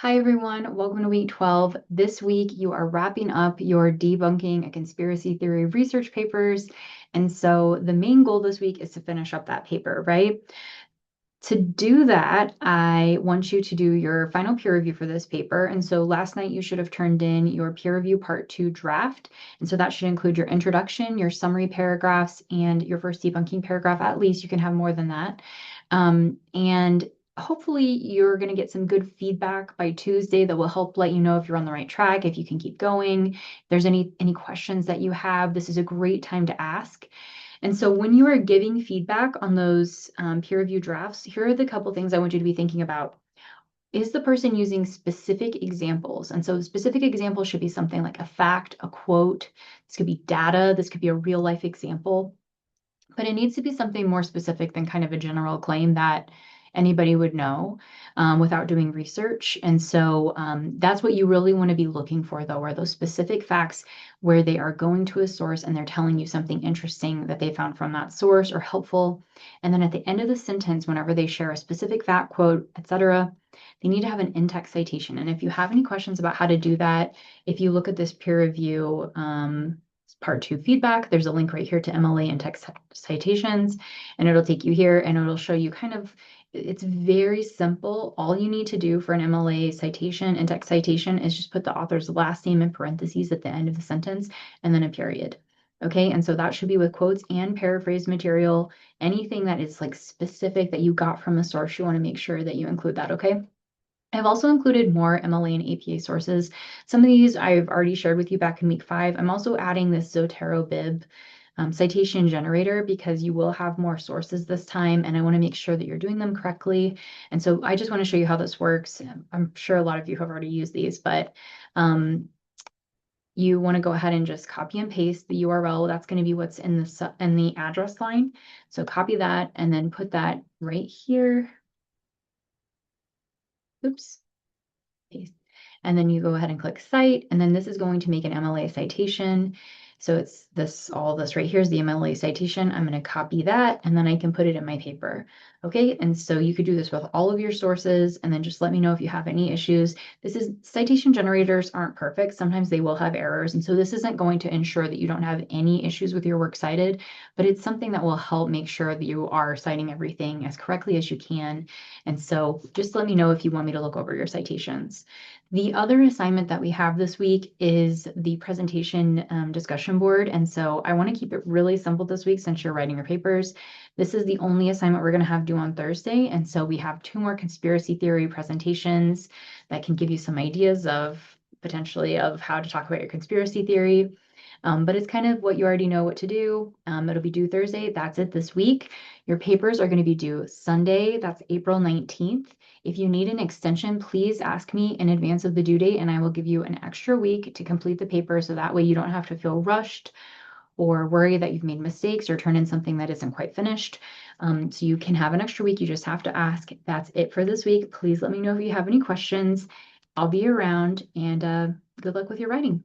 Hi, everyone. Welcome to week 12. This week, you are wrapping up your debunking a conspiracy theory research papers. And so the main goal this week is to finish up that paper, right? To do that, I want you to do your final peer review for this paper. And so last night, you should have turned in your peer review part 2 draft. And so that should include your introduction, your summary paragraphs, and your first debunking paragraph. At least you can have more than that. And hopefully you're going to get some good feedback by Tuesday that will help let you know if you're on the right track, if you can keep going. If there's any questions that you have, this is a great time to ask. And so when you are giving feedback on those peer review drafts, here are the couple things I want you to be thinking about. Is the person using specific examples? And so specific examples should be something like a fact, a quote. This could be data. This could be a real life example. But it needs to be something more specific than kind of a general claim that anybody would know without doing research. And so that's what you really want to be looking for, though, are those specific facts where they are going to a source and they're telling you something interesting that they found from that source or helpful. And then at the end of the sentence, whenever they share a specific fact, quote, etc., they need to have an in-text citation. And if you have any questions about how to do that, if you look at this peer review, part 2 feedback, there's a link right here to MLA and text citations, and it'll take you here and it'll show you kind of, it's very simple. All you need to do for an MLA citation and text citation is just put the author's last name in parentheses at the end of the sentence and then a period. Okay, and so that should be with quotes and paraphrase material. Anything that is like specific that you got from a source, you want to make sure that you include that, okay? I've also included more MLA and APA sources. Some of these I've already shared with you back in week 5. I'm also adding this Zotero Bib citation generator because you will have more sources this time, and I want to make sure that you're doing them correctly. And so I just want to show you how this works. I'm sure a lot of you have already used these, but you want to go ahead and just copy and paste the URL. That's going to be what's in the address line. So copy that and then put that right here. Oops. Paste. And then you go ahead and click cite, and then this is going to make an MLA citation. So it's all this right here is the MLA citation. I'm going to copy that, and then I can put it in my paper. Okay, and so you could do this with all of your sources, and then just let me know if you have any issues. Citation generators aren't perfect. Sometimes they will have errors, and so this isn't going to ensure that you don't have any issues with your works cited, but it's something that will help make sure that you are citing everything as correctly as you can. And so just let me know if you want me to look over your citations. The other assignment that we have this week is the presentation discussion board. And so I want to keep it really simple this week since you're writing your papers. This is the only assignment we're going to have due on Thursday. And so we have 2 more conspiracy theory presentations that can give you some ideas of potentially of how to talk about your conspiracy theory. But it's kind of what you already know what to do. It'll be due Thursday. That's it this week. Your papers are going to be due Sunday. That's April 19th. If you need an extension, please ask me in advance of the due date, and I will give you an extra week to complete the paper so that way you don't have to feel rushed or worry that you've made mistakes or turn in something that isn't quite finished. So you can have an extra week. You just have to ask. That's it for this week. Please let me know if you have any questions. I'll be around, and good luck with your writing.